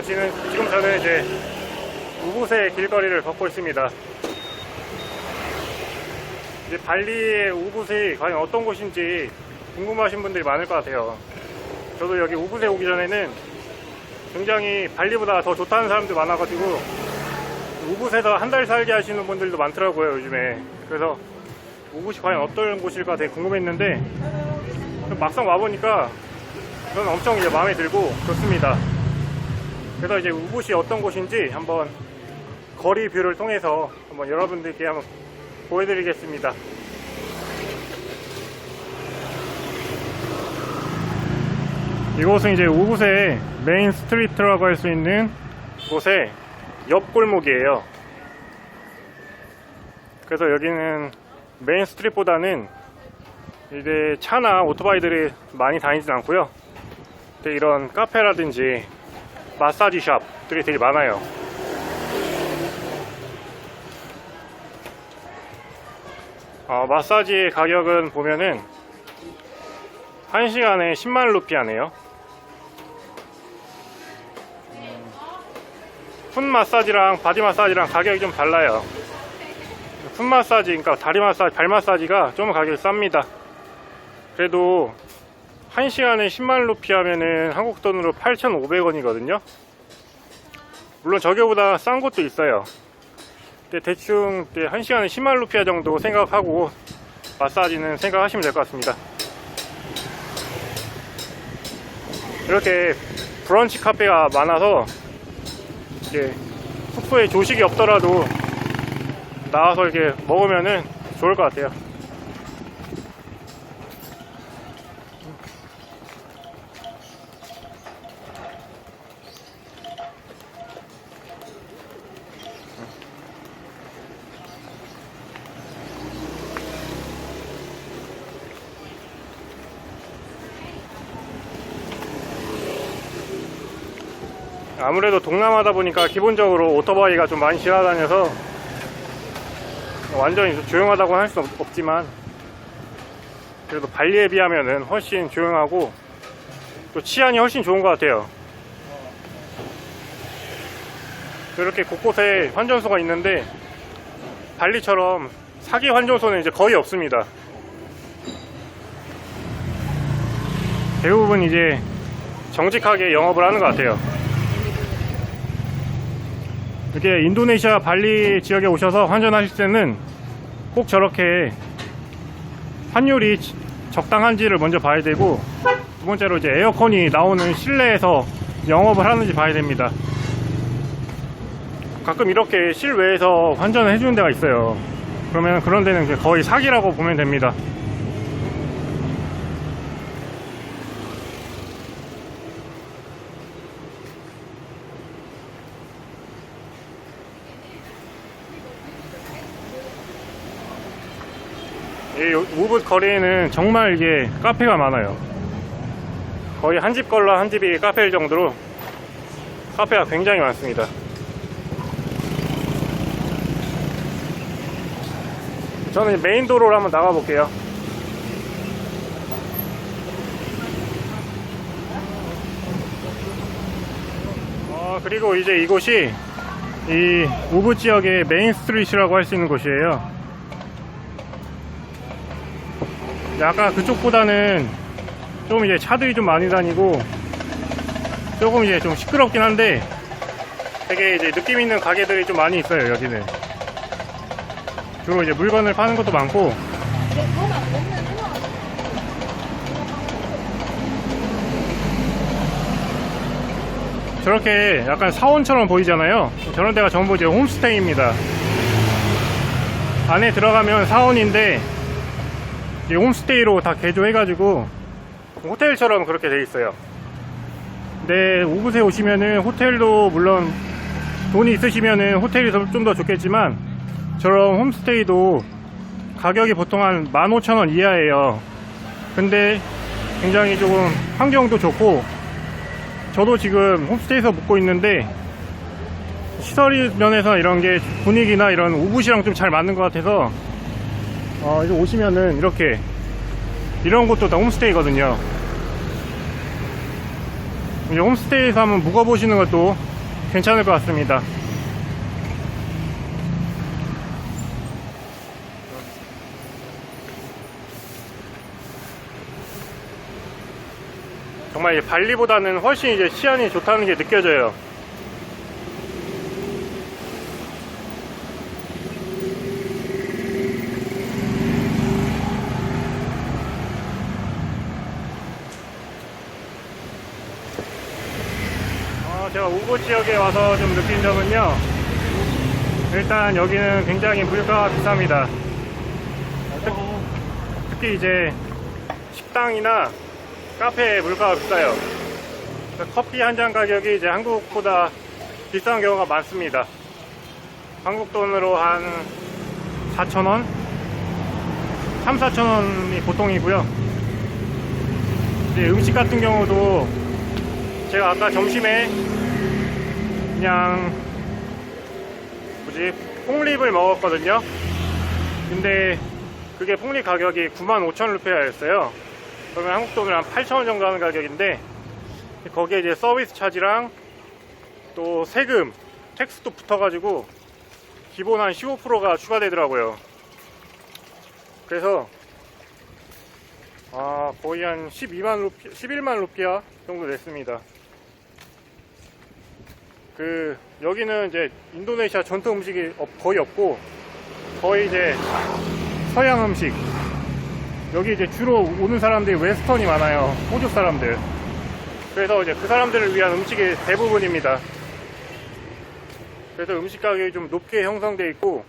지금 저는 이제 우붓의 길거리를 걷고 있습니다. 이제 발리의 우붓이 과연 어떤 곳인지 궁금하신 분들이 많을 것 같아요. 저도 여기 우붓에 오기 전에는 굉장히 발리보다 더 좋다는 사람들 많아가지고 우붓에서 한 달 살게 하시는 분들도 많더라고요, 요즘에. 그래서 우붓이 과연 어떤 곳일까 되게 궁금했는데 막상 와보니까 저는 엄청 이제 마음에 들고 좋습니다. 그래서 이제 우붓이 어떤 곳인지 한번 거리 뷰를 통해서 한번 여러분들께 한번 보여드리겠습니다. 이곳은 이제 우붓의 메인 스트리트라고 할 수 있는 곳의 옆 골목이에요. 그래서 여기는 메인 스트리트보다는 이제 차나 오토바이들이 많이 다니진 않고요. 이런 카페라든지 마사지 샵들이 되게 많아요. 마사지 가격은 보면은 1시간에 10만 루피 하네요. 풋 마사지랑 바디 마사지랑 가격이 좀 달라요. 풋 마사지, 그러니까 다리 마사지, 발 마사지가 좀 가격이 쌉니다. 그래도 1시간에 10만 루피 하면은 한국 돈으로 8,500원이거든요. 물론 저기보다 싼 곳도 있어요. 근데 대충 1시간에 10만 루피아 정도 생각하고 마사지는 생각하시면 될 것 같습니다. 이렇게 브런치 카페가 많아서 이제 숙소에 조식이 없더라도 나와서 이렇게 먹으면은 좋을 것 같아요. 아무래도 동남아다 보니까 기본적으로 오토바이가 좀 많이 지나다녀서 완전히 조용하다고 할 수 없지만 그래도 발리에 비하면은 훨씬 조용하고 또 치안이 훨씬 좋은 것 같아요. 이렇게 곳곳에 환전소가 있는데 발리처럼 사기 환전소는 이제 거의 없습니다. 대부분 이제 정직하게 영업을 하는 것 같아요. 이렇게 인도네시아 발리 지역에 오셔서 환전하실 때는 꼭 저렇게 환율이 적당한지를 먼저 봐야 되고, 두 번째로 이제 에어컨이 나오는 실내에서 영업을 하는지 봐야 됩니다. 가끔 이렇게 실외에서 환전을 해주는 데가 있어요. 그러면 그런 데는 거의 사기라고 보면 됩니다. 이 우붓 거리에는 정말 이게 카페가 많아요. 거의 한 집 걸러 한 집이 카페일 정도로 카페가 굉장히 많습니다. 저는 메인 도로로 한번 나가 볼게요. 그리고 이제 이곳이 이 우붓 지역의 메인 스트리트라고 할 수 있는 곳이에요. 아까 그쪽보다는 좀 이제 차들이 좀 많이 다니고 조금 이제 좀 시끄럽긴 한데 되게 이제 느낌 있는 가게들이 좀 많이 있어요. 여기는 주로 이제 물건을 파는 것도 많고, 저렇게 약간 사원처럼 보이잖아요. 저런 데가 전부 이제 홈스테이입니다. 안에 들어가면 사원인데 홈스테이로 다 개조해가지고 호텔처럼 그렇게 돼 있어요. 근데 우붓에 오시면은 호텔도 물론 돈이 있으시면은 호텔이 좀 더 좋겠지만 저런 홈스테이도 가격이 보통 한 15,000원 이하예요. 근데 굉장히 조금 환경도 좋고, 저도 지금 홈스테이에서 묵고 있는데 시설 면에서 이런 게 분위기나 이런 우붓이랑 좀 잘 맞는 것 같아서 이제 오시면은 이렇게 이런 곳도 다 홈스테이거든요. 이제 홈스테이에서 한번 묵어보시는 것도 괜찮을 것 같습니다. 정말 이제 발리보다는 훨씬 이제 치안이 좋다는 게 느껴져요. 제가 우붓 지역에 와서 좀 느낀 점은요, 일단 여기는 굉장히 물가가 비쌉니다. 특히 이제 식당이나 카페 물가가 비싸요. 커피 한 잔 가격이 이제 한국보다 비싼 경우가 많습니다. 한국 돈으로 한 4,000원? 3, 4,000원이 보통이고요. 이제 음식 같은 경우도 제가 아까 점심에 그냥 폭립을 먹었거든요. 근데 그게 폭립 가격이 95,000루피아였어요. 그러면 한국 돈으로 한 8,000원 정도 하는 가격인데, 거기에 이제 서비스 차지랑 또 세금, 텍스도 붙어가지고 기본 한 15%가 추가되더라고요. 그래서 거의 한 11만 루피아 정도 냈습니다. 여기는 이제 인도네시아 전통 음식이 거의 없고, 거의 이제 서양 음식. 여기 이제 주로 오는 사람들이 웨스턴이 많아요. 호주 사람들. 그래서 이제 그 사람들을 위한 음식이 대부분입니다. 그래서 음식 가격이 좀 높게 형성되어 있고,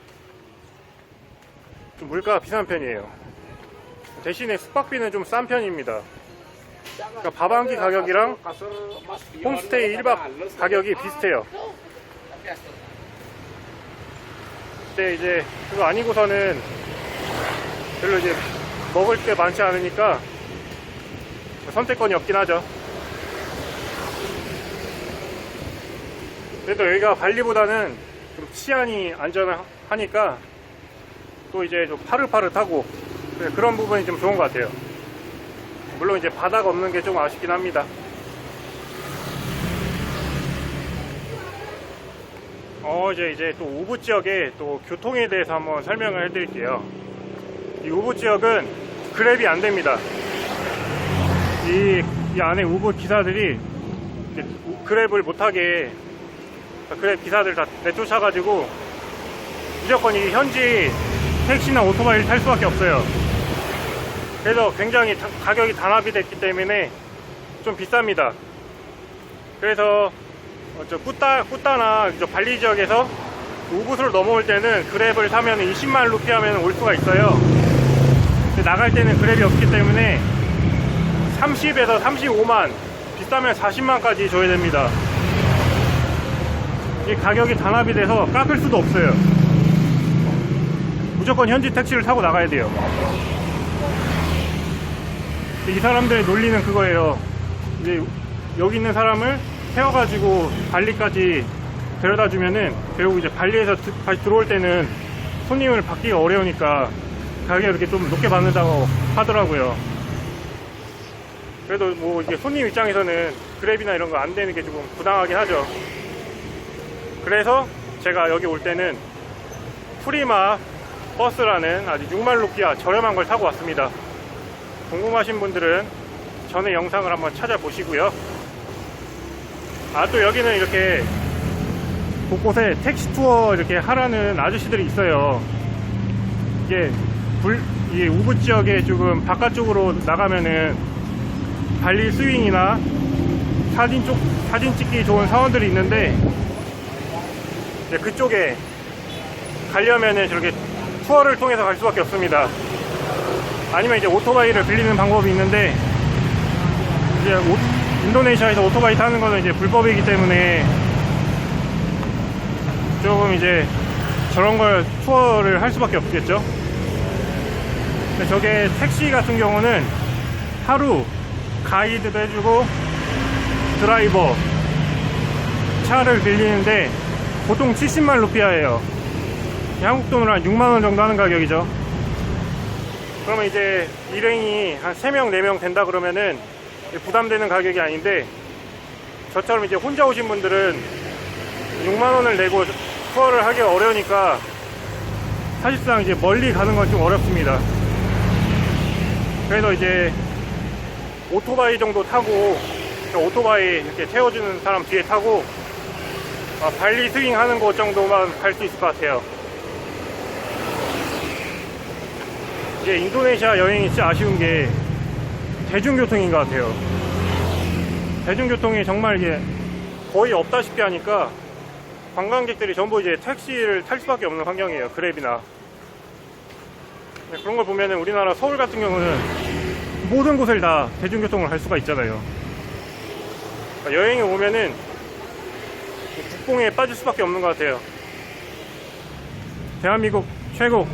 좀 물가가 비싼 편이에요. 대신에 숙박비는 좀 싼 편입니다. 그러니까 밥 한 끼 가격이랑 홈스테이 1박 가격이 비슷해요. 근데 이제 그거 아니고서는 별로 이제 먹을 게 많지 않으니까 선택권이 없긴 하죠. 그래도 여기가 발리보다는 좀 치안이 안전하니까 또 이제 좀 파릇파릇하고 그런 부분이 좀 좋은 것 같아요. 물론 이제 바다가 없는 게 좀 아쉽긴 합니다. 이제 또 우붓 지역의 또 교통에 대해서 한번 설명을 해드릴게요. 이 우붓 지역은 그랩이 안 됩니다. 이 안에 우붓 기사들이 그랩을 못하게, 그랩 기사들 다 내쫓아가지고 무조건 이 현지 택시나 오토바이를 탈 수밖에 없어요. 그래서 굉장히 가격이 단합이 됐기 때문에 좀 비쌉니다. 그래서 꾸따나 발리 지역에서 우붓으로 넘어올 때는 그랩을 타면 20만 루피 하면 올 수가 있어요. 근데 나갈 때는 그랩이 없기 때문에 30에서 35만, 비싸면 40만까지 줘야 됩니다. 이 가격이 단합이 돼서 깎을 수도 없어요. 무조건 현지 택시를 타고 나가야 돼요. 이 사람들의 논리는 그거예요. 이제 여기 있는 사람을 태워가지고 발리까지 데려다 주면은 결국 이제 발리에서 다시 들어올 때는 손님을 받기가 어려우니까 가격을 이렇게 좀 높게 받는다고 하더라고요. 그래도 뭐 이게 손님 입장에서는 그랩이나 이런 거 안 되는 게 조금 부당하긴 하죠. 그래서 제가 여기 올 때는 프리마 버스라는 아주 6만 루피아 저렴한 걸 타고 왔습니다. 궁금하신 분들은 전에 영상을 한번 찾아보시고요. 또 여기는 이렇게 곳곳에 택시 투어 이렇게 하라는 아저씨들이 있어요. 이게 우붓 지역에 조금 바깥쪽으로 나가면은 발리 스윙이나 사진 찍기 좋은 사원들이 있는데, 그쪽에 가려면은 저렇게 투어를 통해서 갈 수밖에 없습니다. 아니면 이제 오토바이를 빌리는 방법이 있는데, 이제 인도네시아에서 오토바이 타는 거는 이제 불법이기 때문에 조금 이제 저런 걸 투어를 할 수밖에 없겠죠. 근데 저게 택시 같은 경우는 하루 가이드도 해주고 드라이버 차를 빌리는데 보통 70만 루피아예요. 한국 돈으로 한 6만원 정도 하는 가격이죠. 그러면 이제 일행이 한 3명 4명 된다 그러면은 부담되는 가격이 아닌데, 저처럼 이제 혼자 오신 분들은 6만원을 내고 투어를 하기 어려우니까 사실상 이제 멀리 가는 건 좀 어렵습니다. 그래서 이제 오토바이 정도 타고, 오토바이 이렇게 태워주는 사람 뒤에 타고 발리 스윙 하는 곳 정도만 갈 수 있을 것 같아요. 이게 인도네시아 여행이 진짜 아쉬운 게 대중교통인 것 같아요. 대중교통이 정말 이게 거의 없다시피 하니까 관광객들이 전부 이제 택시를 탈 수밖에 없는 환경이에요. 그랩이나. 그런 걸 보면은 우리나라 서울 같은 경우는 모든 곳을 다 대중교통을 할 수가 있잖아요. 그러니까 여행에 오면은 국뽕에 빠질 수밖에 없는 것 같아요. 대한민국 최고.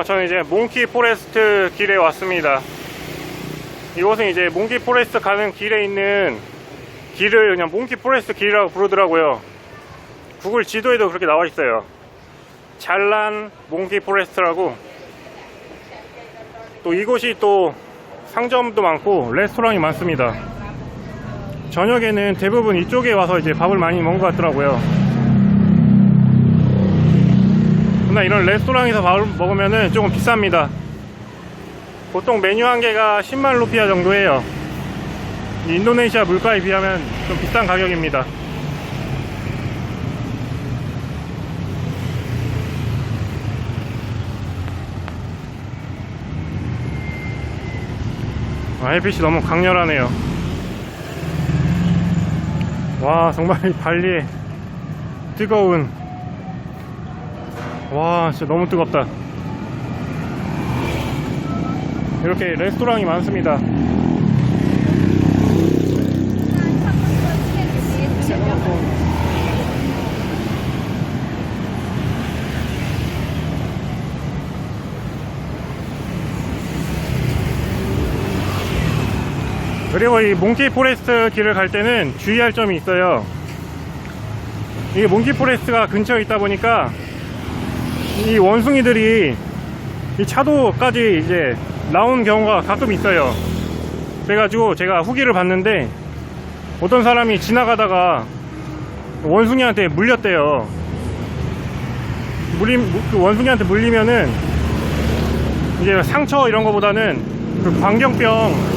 저는 이제 몽키 포레스트 길에 왔습니다. 이곳은 이제 몽키 포레스트 가는 길에 있는 길을 그냥 몽키 포레스트 길이라고 부르더라고요. 구글 지도에도 그렇게 나와 있어요. 잘란 몽키 포레스트라고. 또 이곳이 또 상점도 많고 레스토랑이 많습니다. 저녁에는 대부분 이쪽에 와서 이제 밥을 많이 먹은 것 같더라고요. 그러나 이런 레스토랑에서 밥을 먹으면은 조금 비쌉니다. 보통 메뉴 한 개가 10만 루피아 정도예요. 인도네시아 물가에 비하면 좀 비싼 가격입니다. 햇빛이 너무 강렬하네요. 와, 정말 발리의 뜨거운, 와 진짜 너무 뜨겁다. 이렇게 레스토랑이 많습니다. 그리고 이 몽키 포레스트 길을 갈 때는 주의할 점이 있어요. 이게 몽키 포레스트가 근처에 있다 보니까 이 원숭이들이 이 차도까지 이제 나온 경우가 가끔 있어요. 그래가지고 제가 후기를 봤는데 어떤 사람이 지나가다가 원숭이한테 물렸대요. 그 원숭이한테 물리면은 이제 상처 이런 거보다는 그 광견병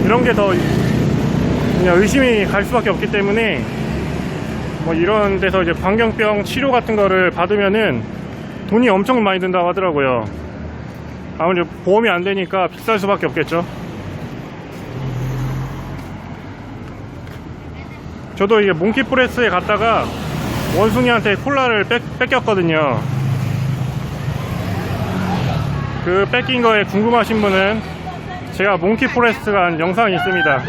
이런 게 더 그냥 의심이 갈 수밖에 없기 때문에 뭐 이런 데서 이제 광견병 치료 같은 거를 받으면은 돈이 엄청 많이 든다고 하더라고요. 아무래도 보험이 안 되니까 비쌀 수밖에 없겠죠. 저도 이게 몽키 포레스트에 갔다가 원숭이한테 콜라를 뺏겼거든요. 그 뺏긴 거에 궁금하신 분은 제가 몽키 포레스트가 한 영상이 있습니다.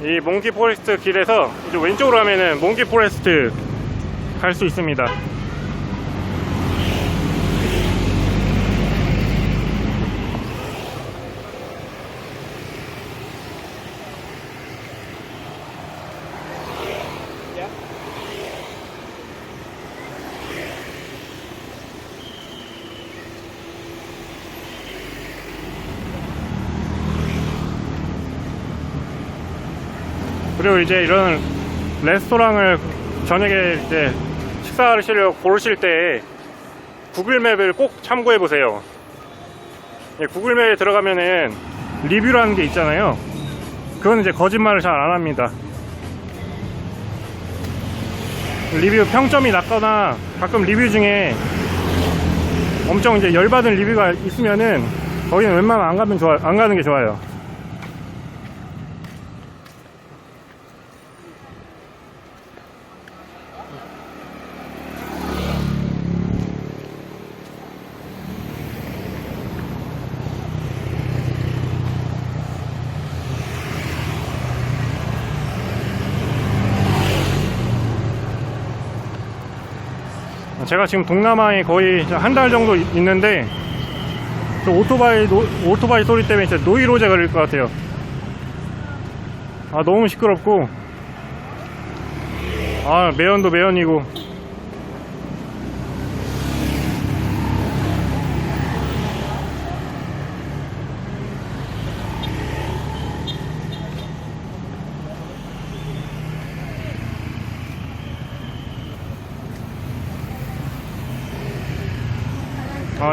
이 몽키 포레스트 길에서 이제 왼쪽으로 가면은 몽키 포레스트 갈 수 있습니다. 그리고 이제 이런 레스토랑을 저녁에 이제 식사를 하시려고 고르실 때 구글맵을 꼭 참고해 보세요. 구글맵에 들어가면은 리뷰라는 게 있잖아요. 그건 이제 거짓말을 잘 안 합니다. 리뷰 평점이 낮거나 가끔 리뷰 중에 엄청 이제 열받은 리뷰가 있으면은 거기는 웬만하면 안 가는 게 좋아요. 제가 지금 동남아에 거의 한 달 정도 있는데 저 오토바이 소리 때문에 진짜 노이로제 걸릴 것 같아요. 너무 시끄럽고 매연도 매연이고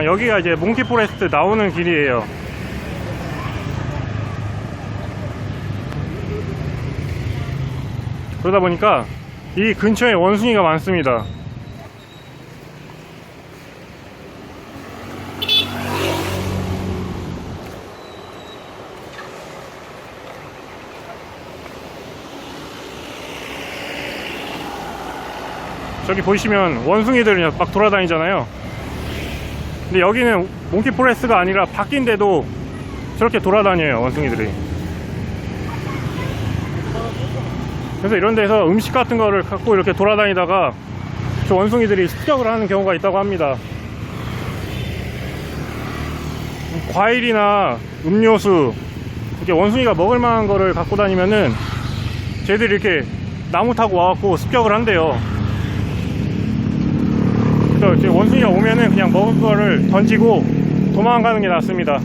여기가 이제 몽키 포레스트 나오는 길이에요. 그러다 보니까 이 근처에 원숭이가 많습니다. 저기 보시면 원숭이들이 막 돌아다니잖아요. 근데 여기는 몽키 포레스트가 아니라 밖인데도 저렇게 돌아다녀요, 원숭이들이. 그래서 이런 데서 음식 같은 거를 갖고 이렇게 돌아다니다가 저 원숭이들이 습격을 하는 경우가 있다고 합니다. 과일이나 음료수, 이렇게 원숭이가 먹을 만한 거를 갖고 다니면은 쟤들이 이렇게 나무 타고 와갖고 습격을 한대요. 그래서 이제 원숭이가 오면은 그냥 먹을 거를 던지고 도망가는 게 낫습니다.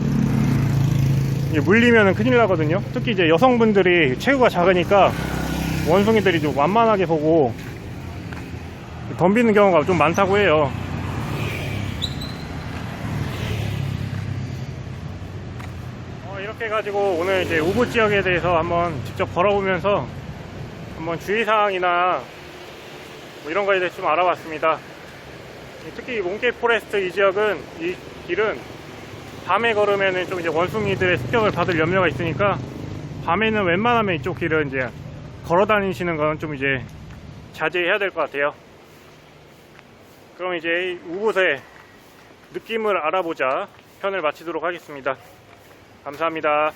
물리면은 큰일 나거든요. 특히 이제 여성분들이 체구가 작으니까 원숭이들이 좀 완만하게 보고 덤비는 경우가 좀 많다고 해요. 이렇게 해가지고 오늘 이제 우부 지역에 대해서 한번 직접 걸어보면서 한번 주의사항이나 뭐 이런 거에 대해서 좀 알아봤습니다. 특히 몽키 포레스트 이 지역은, 이 길은 밤에 걸으면은 좀 이제 원숭이들의 습격을 받을 염려가 있으니까 밤에는 웬만하면 이쪽 길은 이제 걸어 다니시는 건 좀 이제 자제해야 될 것 같아요. 그럼 이제 우붓의 느낌을 알아보자 편을 마치도록 하겠습니다. 감사합니다.